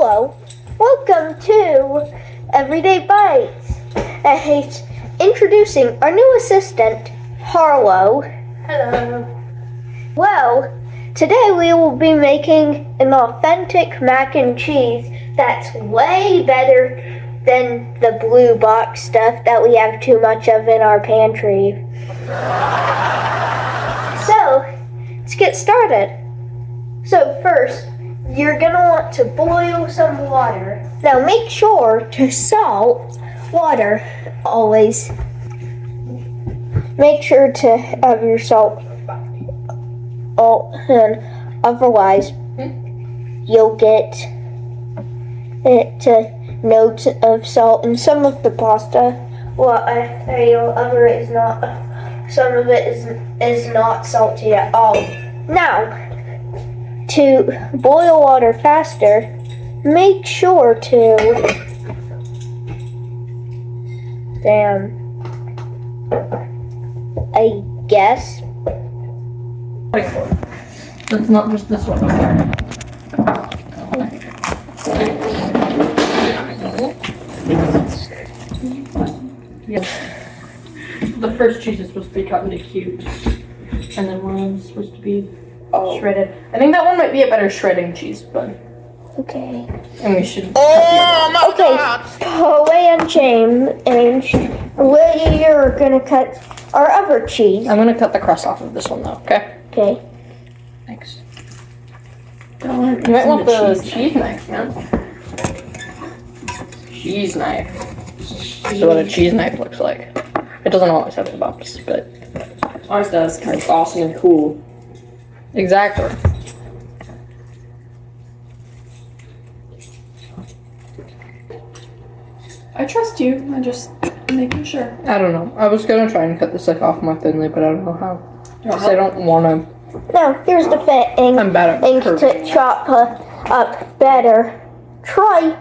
Hello, welcome to Everyday Bites. Introducing our new assistant, Harlow. Hello. Well, today we will be making an authentic mac and cheese that's way better than the blue box stuff that we have too much of in our pantry. So, let's get started. So first, you're gonna want to boil some water. Now make sure to salt water always. Make sure to have your salt. And otherwise, you'll get notes of salt in some of the pasta. Some of it is not salty at all. Now, to boil water faster, make sure to I guess. That's not just this one. Yes. The first cheese is supposed to be cut into cubes, and then one's supposed to be shredded. I think that one might be a better shredding cheese, but Okay. and we should. Okay. Poe and James, we're gonna cut our other cheese. I'm gonna cut the crust off of this one though. Okay. Okay. Thanks. You might want the cheese knife, man. Cheese knife. This is what a cheese knife looks like. It doesn't always have the bumps, but Ours does, because it's awesome and cool. exactly. I trust you. I'm just making sure. I don't know. I was gonna try and cut this like off more thinly, but I don't know how. Because I don't wanna. Now here's the thing. I'm bad at And curving. to chop up better, try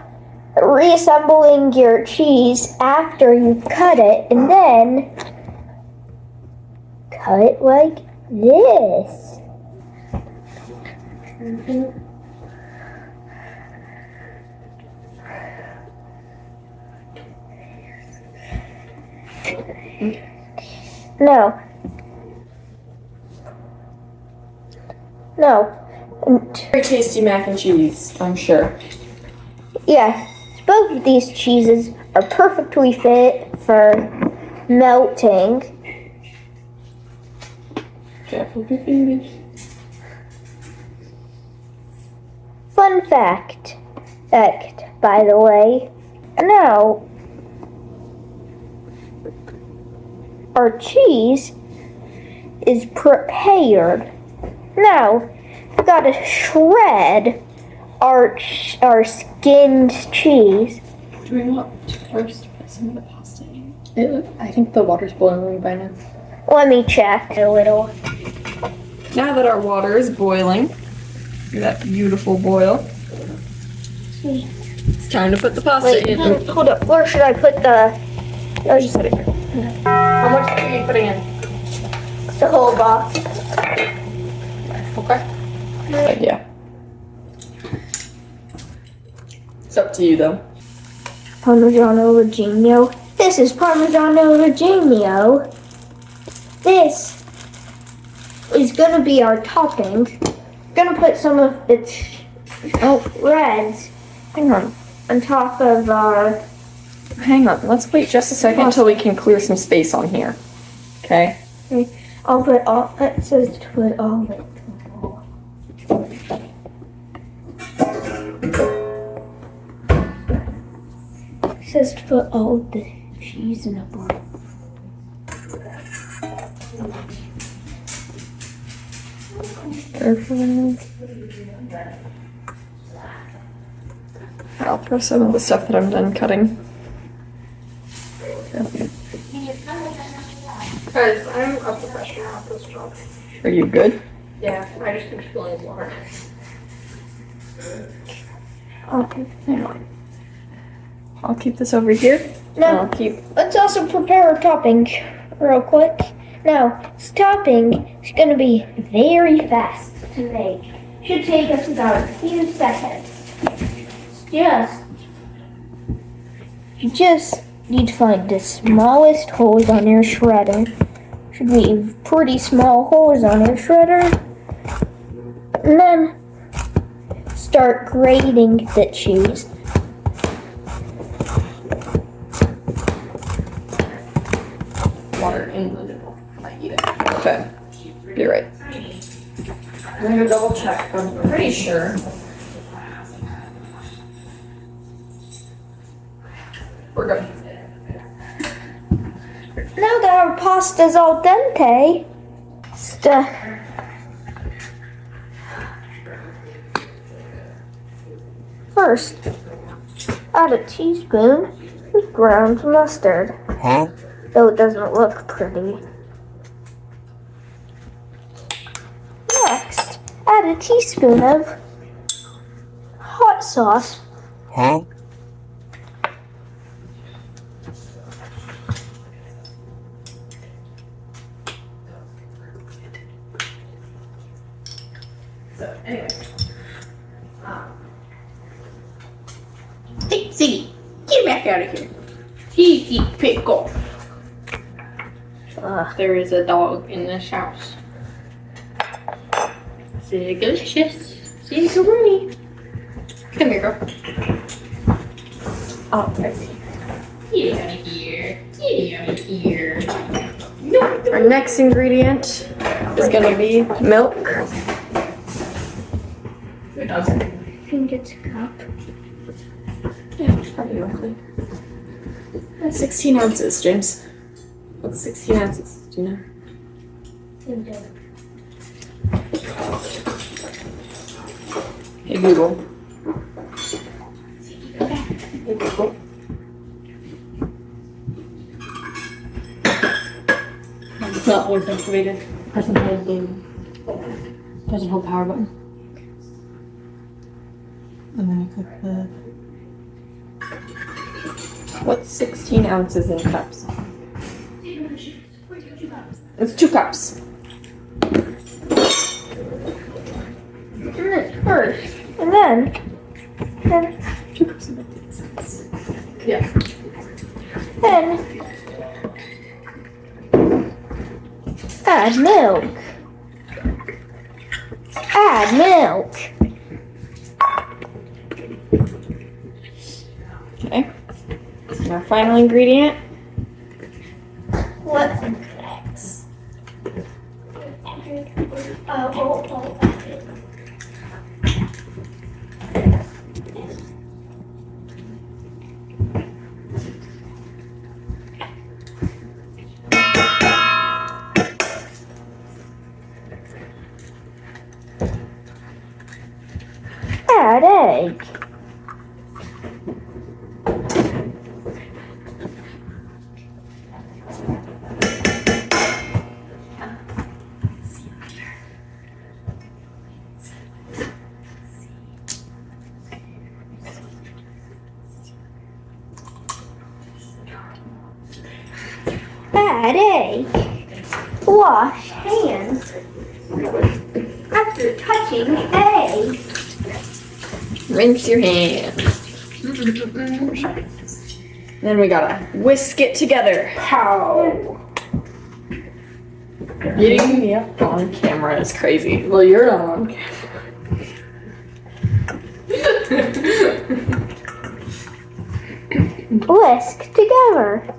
reassembling your cheese after you cut it, and then cut it like this. No. Very tasty mac and cheese, I'm sure. Yeah, both of these cheeses are perfectly fit for melting. Careful with your fingers. Fun fact, by the way. Now, our cheese is prepared. Now, we've got to shred our skinned cheese. Do we want to first put some of the pasta in? I think the water's boiling by now. Let me check a little. Now that our water is boiling, look at that beautiful boil, it's time to put the pasta Wait, in. hold up. Where should I put the? Oh, just put it here. How much are you putting in? The whole box. Okay. Yeah. It's up to you though. Parmigiano Reggiano. This is Parmigiano Reggiano. This is gonna be our topping. Gonna put some of its reds Hang on. on top of our. Hang on. Let's wait just a second until we can clear some space on here. Okay? I'll put all. It says to put all of it. It says to put all of the cheese in a bowl. I'll throw some of the stuff that I'm done cutting. Guys, I'm a professional at this job. Are you good? Yeah, I just keep spilling water. Okay, hang on. I'll keep this over here. No. I'll keep. Let's also prepare our topping real quick. Now, this topping is going to be very fast to make. Should take us about a few seconds. Yes. You just need to find the smallest holes on your shredder. Should be pretty small holes on your shredder. And then start grating the cheese. Water in the noodle. I eat it. Okay. You're right. I'm gonna go double check, but I'm pretty sure. We're good. Now that our pasta's al dente, first, add a teaspoon of ground mustard. Though it doesn't look pretty. Next, add a teaspoon of hot sauce. So, anyway. Hey, Ziggy, get back out of here. Cheesy pickle. There is a dog in this house. Delicious. Ziggy. Come here, girl. Oh, I see. Get out of here. Get out of here. Our next ingredient is gonna be milk. Who doesn't? I think it's a cup. Yeah, probably roughly. 16 ounces, James. What's 16 ounces? Do you know? Hey Google. Hey Google. It's not always activated. Press and hold power button. And then you click the. What's 16 ounces in cups? It's 2 cups. First, and then 2 cups of milk makes sense. Yeah. Then add milk. Add milk. Okay. And our final ingredient. What? Add egg. Add egg. Wash hands after touching egg. Rinse your hands. Then we gotta whisk it together. Pow. Getting me up on camera is crazy. Well, you're not on camera. Whisk together.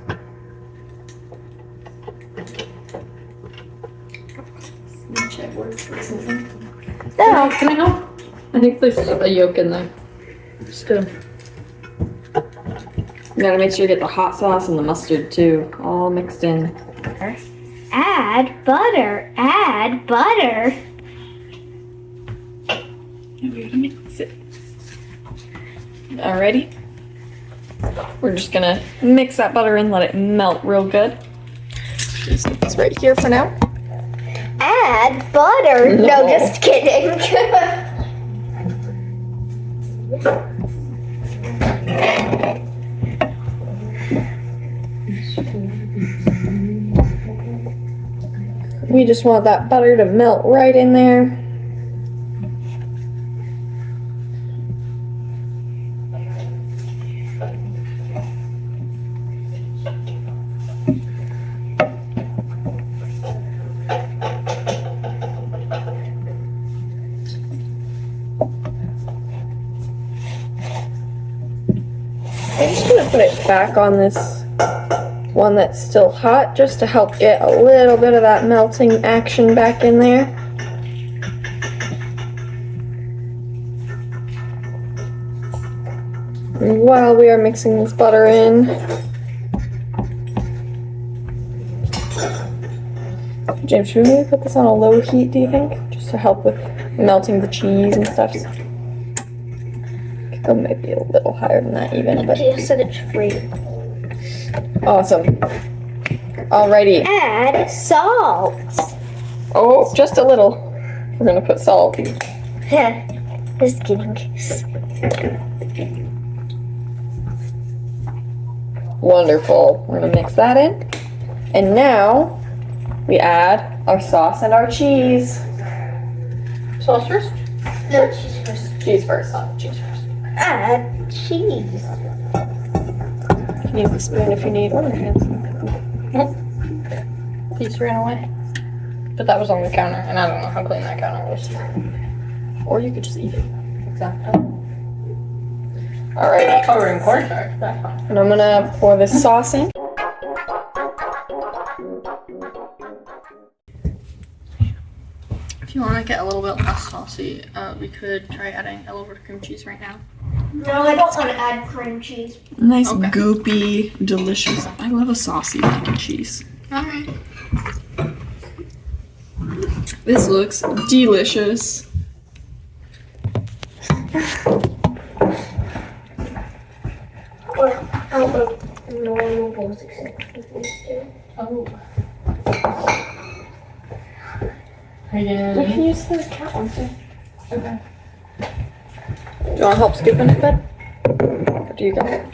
Now, Can I help? I think there's a yolk in there. Still. You gotta make sure you get the hot sauce and the mustard too, all mixed in. add butter. Add butter. We gotta mix it. Alrighty. We're just gonna mix that butter in, let it melt real good. Just put this right here for now. Add butter. No, just kidding. We just want that butter to melt right in there. put it back on this one that's still hot just to help get a little bit of that melting action back in there. And while we are mixing this butter in, James, should we maybe put this on a low heat, do you think? Just to help with melting the cheese and stuff. Could go maybe a little higher than that even, but Okay, set it free. awesome. Alrighty. Add salt. Oh, just a little. We're gonna put salt. Just kidding. Wonderful. We're gonna mix that in. And now we add our sauce and our cheese. Sauce first? No, cheese first. Cheese first. Cheese first. Add cheese. You can use the spoon if you need, or your hands. Piece ran away. But that was on the counter, and I don't know how clean that counter was. Or you could just eat it. Exactly. Alrighty. Oh, we're in cornstarch. That's fine. And I'm gonna pour this sauce in. If you want to get a little bit less saucy, we could try adding a little bit of cream cheese right now. No, I don't want to add cream cheese. Nice, Okay. goopy, delicious. I love a saucy mac and cheese. Alright. This looks delicious. Or out of normal bowls except for these two. Oh. We Again. can use the cat one too. Okay. Do you want help scooping it, bud? Or do you got it?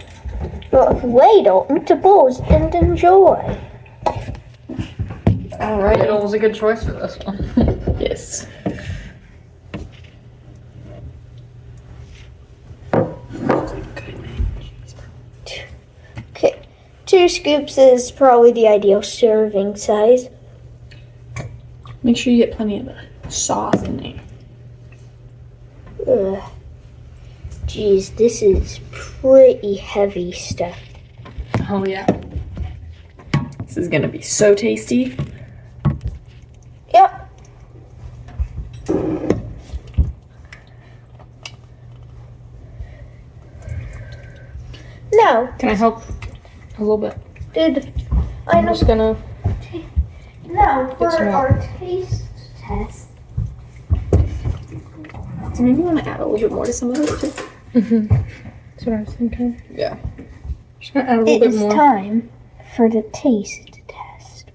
But ladle into bowls and enjoy. Alright. It was a good choice for this one. Yes. Okay, 2 scoops is probably the ideal serving size. Make sure you get plenty of the sauce in there. Ugh. Geez, this is pretty heavy stuff. Oh, yeah. This is gonna be so tasty. Yep. No, Can I help a little bit? dude, I I'm know. just gonna. No, for some more. our taste test. So maybe you want to add a little bit more to some of this too. That's what I was thinking. Yeah. Just gonna add a little It bit is more. time for the taste test.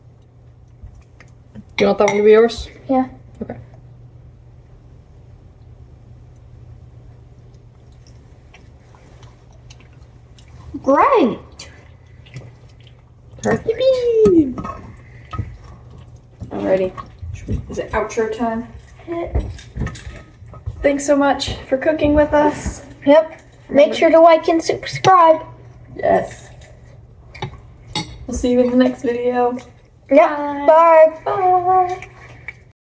Do you want that one to be yours? Yeah. Okay. Great. Perfect. Alrighty. Is it outro time? Thanks so much for cooking with us. Yep. Make sure to like and subscribe. Yes. We'll see you in the next video. Yep. Bye. Bye.